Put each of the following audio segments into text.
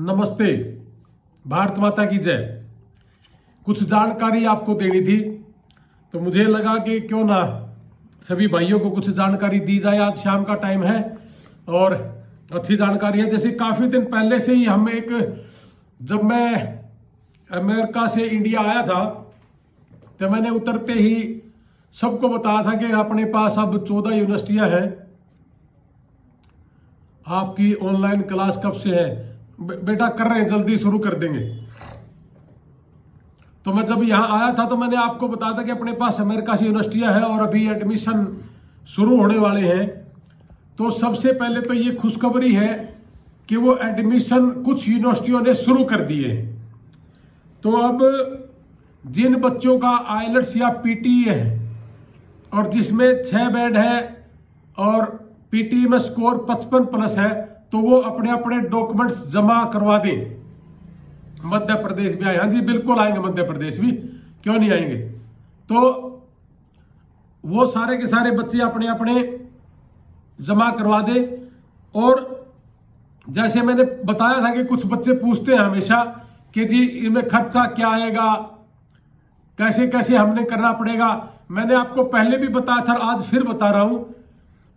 नमस्ते। भारत माता की जय। कुछ जानकारी आपको देनी थी तो मुझे लगा कि क्यों ना सभी भाइयों को कुछ जानकारी दी जाए। आज शाम का टाइम है और अच्छी जानकारी है। जैसे काफी दिन पहले से ही जब मैं अमेरिका से इंडिया आया था तो मैंने उतरते ही सबको बताया था कि अपने पास अब 14 यूनिवर्सिटियां हैं। आपकी ऑनलाइन क्लास कब से है? बेटा कर रहे हैं, जल्दी शुरू कर देंगे। तो मैं जब यहाँ आया था तो मैंने आपको बताया था कि अपने पास अमेरिका से यूनिवर्सिटियां हैं और अभी एडमिशन शुरू होने वाले हैं। तो सबसे पहले तो ये खुशखबरी है कि वो एडमिशन कुछ यूनिवर्सिटियों ने शुरू कर दिए हैं। तो अब जिन बच्चों का आइलेट्स या पीटी है और जिसमें 6 बैंड है और पीटी में स्कोर 55 प्लस है तो वो अपने अपने डॉक्यूमेंट्स जमा करवा दें। मध्य प्रदेश भी आए? हाँ जी, बिल्कुल आएंगे। मध्य प्रदेश भी क्यों नहीं आएंगे? तो वो सारे के सारे बच्चे अपने अपने जमा करवा दे। और जैसे मैंने बताया था कि कुछ बच्चे पूछते हैं हमेशा कि जी इनमें खर्चा क्या आएगा, कैसे कैसे हमने करना पड़ेगा। मैंने आपको पहले भी बताया था, आज फिर बता रहा हूं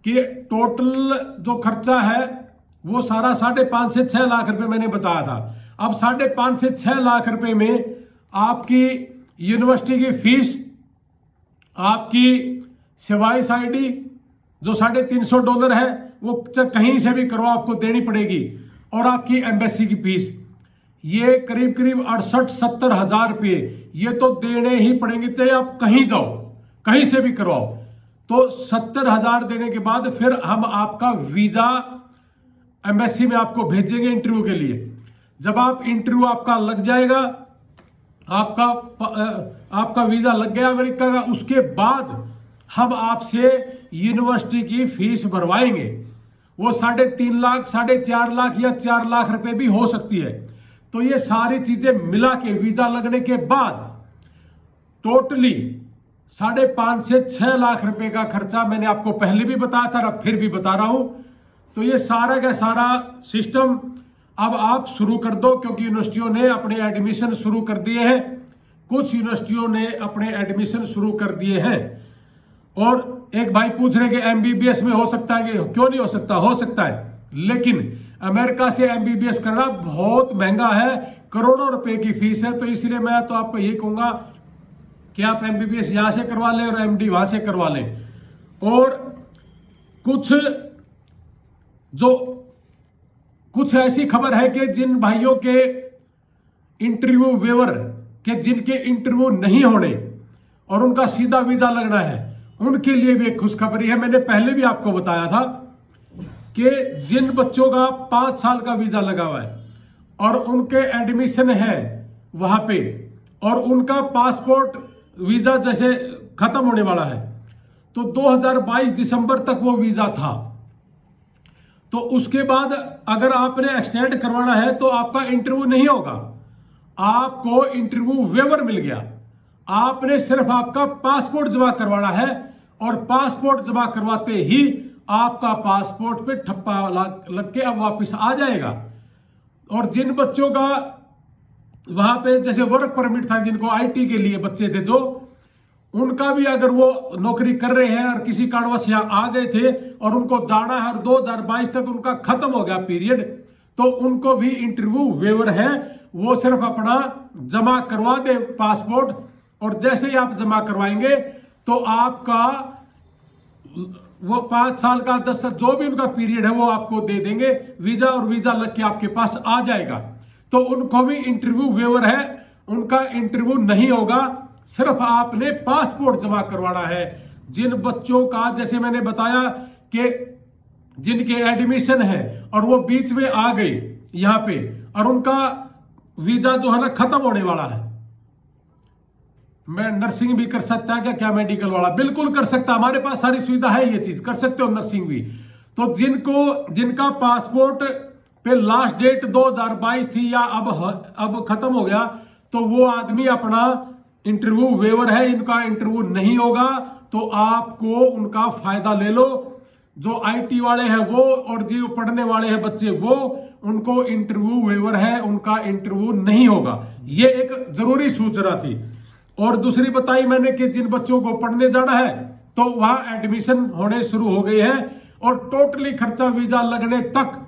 कि टोटल जो खर्चा है वो सारा 5.5 से 6 लाख रुपए मैंने बताया था। अब 5.5 से 6 लाख रुपए में आपकी यूनिवर्सिटी की फीस, आपकी सिवाइस आईडी जो $350 है वो कहीं से भी करवाओ आपको देनी पड़ेगी, और आपकी एम्बेसी की फीस ये करीब करीब 68-70 हजार रुपये ये तो देने ही पड़ेंगे, चाहे आप कहीं जाओ, कहीं से भी करवाओ। तो 70 हजार देने के बाद फिर हम आपका वीजा एम्बेसी में आपको भेजेंगे इंटरव्यू के लिए। जब आप इंटरव्यू आपका लग जाएगा, आपका वीजा लग गया अमेरिका का, उसके बाद हम आपसे यूनिवर्सिटी की फीस भरवाएंगे। वो 3.5 लाख, 4.5 लाख या 4 लाख रुपए भी हो सकती है। तो ये सारी चीजें मिला के वीजा लगने के बाद टोटली 5.5 से 6 लाख रुपए का खर्चा मैंने आपको पहले भी बताया था, अब फिर भी बता रहा हूं। तो ये सारा का सारा सिस्टम अब आप शुरू कर दो, क्योंकि यूनिवर्सिटियों ने अपने एडमिशन शुरू कर दिए हैं। कुछ यूनिवर्सिटियों ने अपने एडमिशन शुरू कर दिए हैं। और एक भाई पूछ रहे कि एमबीबीएस में हो सकता है? कि क्यों नहीं हो सकता? हो सकता है, लेकिन अमेरिका से एमबीबीएस करना बहुत महंगा है, करोड़ों रुपए की फीस है। तो इसलिए मैं तो आपको यही कहूंगा कि आप एमबीबीएस यहां से करवा लें और एमडी वहां से करवा लें। और कुछ ऐसी खबर है कि जिन भाइयों के इंटरव्यू वेवर के जिनके इंटरव्यू नहीं होने और उनका सीधा वीजा लगना है, उनके लिए भी एक खुशखबरी है। मैंने पहले भी आपको बताया था कि जिन बच्चों का 5 साल का वीजा लगा हुआ है और उनके एडमिशन है वहां पे, और उनका पासपोर्ट वीजा जैसे खत्म होने वाला है, तो 2022 दिसंबर तक वो वीजा था। तो उसके बाद अगर आपने एक्सटेंड करवाना है तो आपका इंटरव्यू नहीं होगा, आपको इंटरव्यू वेवर मिल गया। आपने सिर्फ आपका पासपोर्ट जमा करवाना है और पासपोर्ट जमा करवाते ही आपका पासपोर्ट पे ठप्पा लग के अब वापस आ जाएगा। और जिन बच्चों का वहां पे जैसे वर्क परमिट था, जिनको आईटी के लिए बच्चे थे जो, उनका भी अगर वो नौकरी कर रहे हैं और किसी कारणवश यहां आ गए थे और उनको जाना है और 2022 तक उनका खत्म हो गया पीरियड, तो उनको भी इंटरव्यू वेवर है। वो सिर्फ अपना जमा करवा दे पासपोर्ट, और जैसे ही आप जमा करवाएंगे तो आपका वो 5 साल का 10 साल जो भी उनका पीरियड है वो आपको दे देंगे वीजा, और वीजा लग के आपके पास आ जाएगा। तो उनको भी इंटरव्यू वेवर है, उनका इंटरव्यू नहीं होगा, सिर्फ आपने पासपोर्ट जमा करवाना है। जिन बच्चों का जैसे मैंने बताया कि जिनके एडमिशन है और वो बीच में आ गए यहां पे और उनका वीजा जो है ना खत्म होने वाला है, मैं नर्सिंग भी कर सकता है क्या मेडिकल वाला? बिल्कुल कर सकता, हमारे पास सारी सुविधा है, ये चीज कर सकते हो नर्सिंग भी। तो जिनका पासपोर्ट पे लास्ट डेट 2022 थी या अब खत्म हो गया, तो वो आदमी अपना इंटरव्यू वेवर है, इनका इंटरव्यू नहीं होगा, तो आपको उनका फायदा ले लो। जो आईटी वाले हैं वो और जो पढ़ने वाले हैं बच्चे वो, उनको इंटरव्यू वेवर है, उनका इंटरव्यू नहीं होगा। ये एक जरूरी सूचना थी। और दूसरी बताई मैंने कि जिन बच्चों को पढ़ने जाना है तो वहां एडमिशन होने शुरू हो गई है और टोटली खर्चा वीजा लगने तक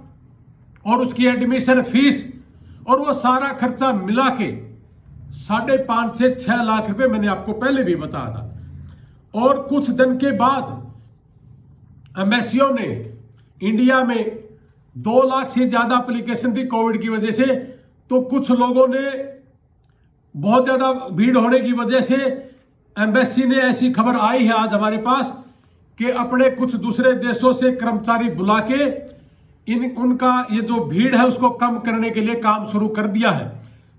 और उसकी एडमिशन फीस और वो सारा खर्चा मिला के 5.5 से 6 लाख रुपए मैंने आपको पहले भी बताया था। और कुछ दिन के बाद एमएससीओ ने इंडिया में 2 लाख से ज्यादा एप्लीकेशन थी कोविड की वजह से, तो कुछ लोगों ने बहुत ज्यादा भीड़ होने की वजह से एम्बेसी ने ऐसी खबर आई है आज हमारे पास कि अपने कुछ दूसरे देशों से कर्मचारी बुला के उनका ये जो भीड़ है उसको कम करने के लिए काम शुरू कर दिया है।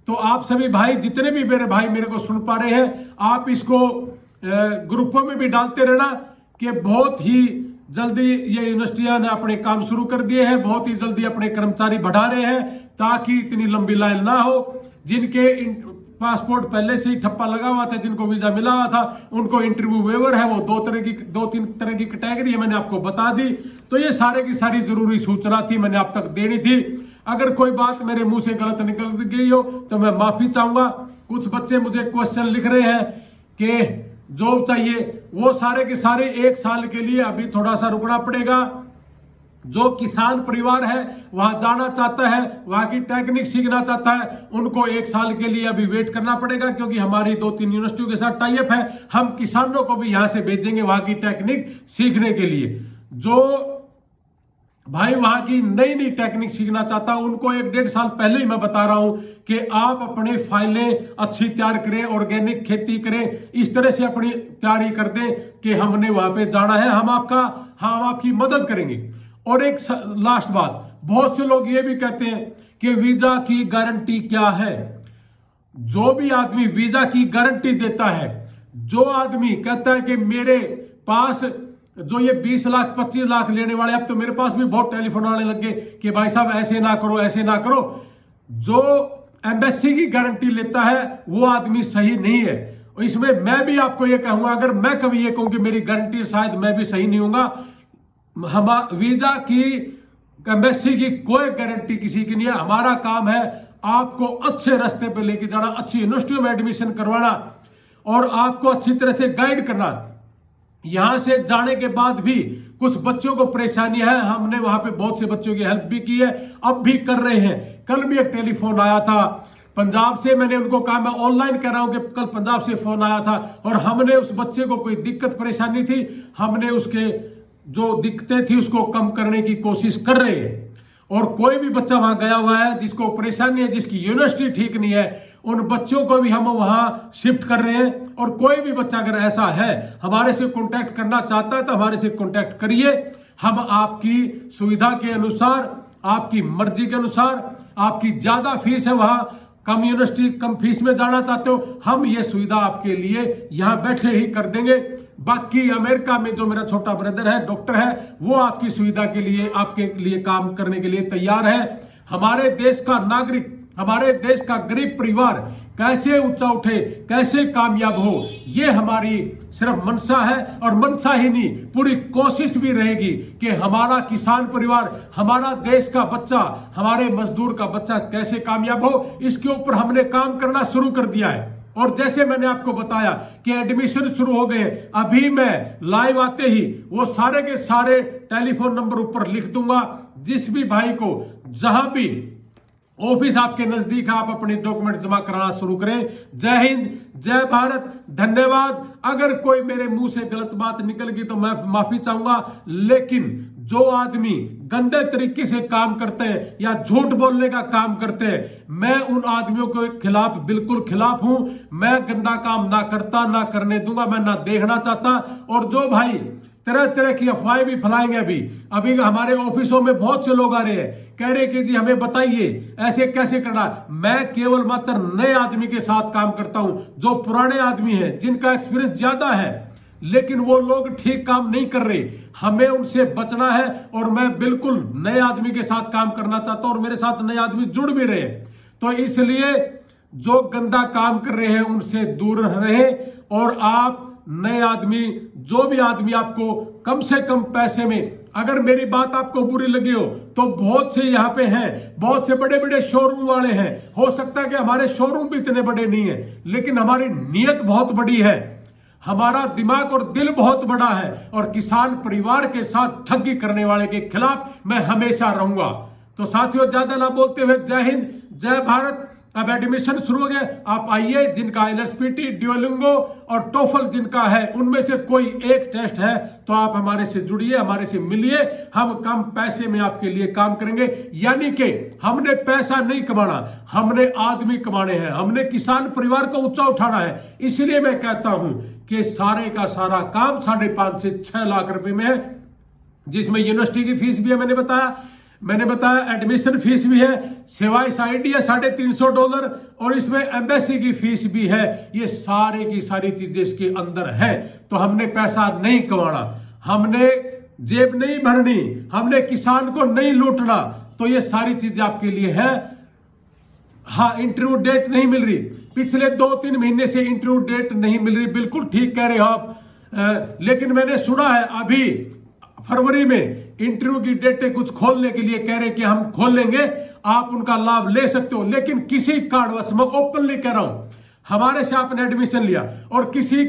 तो आप सभी भाई, जितने भी मेरे भाई मेरे को सुन पा रहे हैं, आप इसको ग्रुपों में भी डालते रहना कि बहुत ही जल्दी ये यूनिवर्सिटियां ने अपने काम शुरू कर दिए हैं, बहुत ही जल्दी अपने कर्मचारी बढ़ा रहे हैं ताकि इतनी लंबी लाइन ना हो। जिनके पासपोर्ट पहले से ही ठप्पा लगा हुआ था, जिनको वीजा मिला हुआ था, उनको इंटरव्यू वेवर है, वो 2-3 तरह की कैटेगरी है, मैंने आपको बता दी। तो ये सारे की सारी जरूरी सूचना थी, मैंने आप तक देनी थी। अगर कोई बात मेरे मुंह से गलत निकल गई हो तो मैं माफी चाहूंगा। कुछ बच्चे मुझे क्वेश्चन लिख रहे हैं कि जॉब चाहिए, वो सारे के सारे 1 साल के लिए अभी थोड़ा सा रुकना पड़ेगा। जो किसान परिवार है वहां जाना चाहता है, वहां की टेक्निक सीखना चाहता है, उनको 1 साल के लिए अभी वेट करना पड़ेगा, क्योंकि हमारी 2-3 यूनिवर्सिटियों के साथ टाई अप है। हम किसानों को भी यहां से भेजेंगे वहां की टेक्निक सीखने के लिए। जो भाई वहां की नई नई टेक्निक सीखना चाहता है उनको 1-1.5 साल पहले ही मैं बता रहा हूं कि आप अपने फाइलें अच्छी तैयार करें, ऑर्गेनिक खेती करें, इस तरह से अपनी तैयारी कर दें कि हमने वहां पे जाना है, हम आपकी मदद करेंगे। और एक लास्ट बात, बहुत से लोग ये भी कहते हैं कि वीजा की गारंटी क्या है। जो भी आदमी वीजा की गारंटी देता है, जो आदमी कहता है कि मेरे पास जो ये 20 लाख 25 लाख लेने वाले, अब तो मेरे पास भी बहुत टेलीफोन आने लगे कि भाई साहब ऐसे ना करो, ऐसे ना करो। जो एम्बेसी की गारंटी लेता है वो आदमी सही नहीं है। और इसमें मैं भी आपको ये कहूंगा, अगर मैं कभी ये कहूं कि मेरी गारंटी, शायद मैं भी सही नहीं होऊंगा। वीजा की एम्बेसी की कोई गारंटी किसी की नहीं है। हमारा काम है आपको अच्छे रास्ते पे लेके जाना, अच्छी यूनिवर्सिटियों में एडमिशन करवाना और आपको अच्छी तरह से गाइड करना। यहां से जाने के बाद भी कुछ बच्चों को परेशानी है, हमने वहां पे बहुत से बच्चों की हेल्प भी की है, अब भी कर रहे हैं। कल भी एक टेलीफोन आया था पंजाब से, मैंने उनको कहा मैं ऑनलाइन कर रहा हूं कि कल पंजाब से फोन आया था और हमने उस बच्चे को कोई दिक्कत परेशानी थी, हमने उसके जो दिक्कतें थी उसको कम करने की कोशिश कर रहे हैं। और कोई भी बच्चा वहां गया हुआ है जिसको परेशानी है, जिसकी यूनिवर्सिटी ठीक नहीं है, उन बच्चों को भी हम वहां शिफ्ट कर रहे हैं। और कोई भी बच्चा अगर ऐसा है हमारे से कांटेक्ट करना चाहता है तो हमारे से कांटेक्ट करिए। हम आपकी सुविधा के अनुसार, आपकी मर्जी के अनुसार, आपकी ज्यादा फीस है वहां कम यूनिवर्सिटी कम फीस में जाना चाहते हो, हम ये सुविधा आपके लिए यहां बैठे ही कर देंगे। बाकी अमेरिका में जो मेरा छोटा ब्रदर है, डॉक्टर है, वो आपकी सुविधा के लिए, आपके लिए काम करने के लिए तैयार है। हमारे देश का नागरिक, हमारे देश का गरीब परिवार कैसे ऊंचा उठे, कैसे कामयाब हो, ये हमारी सिर्फ मनसा है। और मनसा ही नहीं, पूरी कोशिश भी रहेगी कि हमारा किसान परिवार, हमारा देश का बच्चा, हमारे मजदूर का बच्चा कैसे कामयाब हो, इसके ऊपर हमने काम करना शुरू कर दिया है। और जैसे मैंने आपको बताया कि एडमिशन शुरू हो गए, अभी मैं लाइव आते ही वो सारे के सारे टेलीफोन नंबर ऊपर लिख दूंगा। जिस भी भाई को जहां भी ऑफिस आपके नजदीक है, आप अपने डॉक्यूमेंट जमा कराना शुरू करें। जय हिंद, जय भारत, धन्यवाद। अगर कोई मेरे मुंह से गलत बात निकल गई तो मैं माफी चाहूंगा, लेकिन जो आदमी गंदे तरीके से काम करते हैं या झूठ बोलने का काम करते हैं, मैं उन आदमियों के खिलाफ बिल्कुल खिलाफ हूं। मैं गंदा काम ना करता, ना करने दूंगा, मैं ना देखना चाहता। और जो भाई तरह तरह की अफवाहें भी फैलाएंगे, अभी हमारे ऑफिसों में बहुत से लोग आ रहे हैं, कह रहे कि जी हमें बताइए ऐसे कैसे करना। मैं केवल मात्र नए आदमी के साथ काम करता हूं, जो पुराने आदमी हैं, जिनका एक्सपीरियंस ज्यादा है, लेकिन वो लोग ठीक काम नहीं कर रहे, हमें उनसे बचना है। और मैं बिल्कुल नए आदमी के साथ काम करना चाहता हूं और मेरे साथ नए आदमी जुड़ भी रहे। तो इसलिए जो गंदा काम कर रहे हैं उनसे दूर रहे। और आप नए आदमी, जो भी आदमी आपको कम से कम पैसे में, अगर मेरी बात आपको बुरी लगी हो तो बहुत से यहाँ पे हैं, बहुत से बड़े बड़े शोरूम वाले हैं। हो सकता है कि हमारे शोरूम भी इतने बड़े नहीं है, लेकिन हमारी नीयत बहुत बड़ी है, हमारा दिमाग और दिल बहुत बड़ा है, और किसान परिवार के साथ ठगी करने वाले के खिलाफ मैं हमेशा रहूंगा। तो साथियों, ज्यादा ना बोलते हुए जय हिंद, जय भारत। अब एडमिशन शुरू हो गया, आप आइए। जिनका LSPT, ड्यूओलिंगो और टोफल जिनका है, उनमें से कोई एक टेस्ट है तो आप हमारे से जुड़िए, हमारे से मिलिए। हम कम पैसे में आपके लिए काम करेंगे। यानी कि हमने पैसा नहीं कमाना, हमने आदमी कमाने हैं, हमने किसान परिवार को ऊंचा उठाना है। इसलिए मैं कहता हूं कि सारे का सारा काम 5.5 से 6 लाख रुपए में है, जिसमें यूनिवर्सिटी की फीस भी है, मैंने बताया एडमिशन फीस भी है, सेवाई साइड है $350, और इसमें एम्बेसी की फीस भी है। ये सारे की सारी चीजें इसके अंदर है। तो हमने पैसा नहीं कमाना, हमने जेब नहीं भरनी, हमने किसान को नहीं लूटना। तो ये सारी चीजें आपके लिए है। हाँ, इंटरव्यू डेट नहीं मिल रही, पिछले 2-3 महीने से इंटरव्यू डेट नहीं मिल रही, बिल्कुल ठीक कह रहे हो आप। लेकिन मैंने सुना है अभी फरवरी में इंटरव्यू की डेटें कुछ खोलने के लिए कह रहे कि हम खोल लेंगे, आप उनका लाभ ले सकते हो। लेकिन किसी कारणवश, मैं ओपनली कह रहा हूं, हमारे से आपने एडमिशन लिया और किसी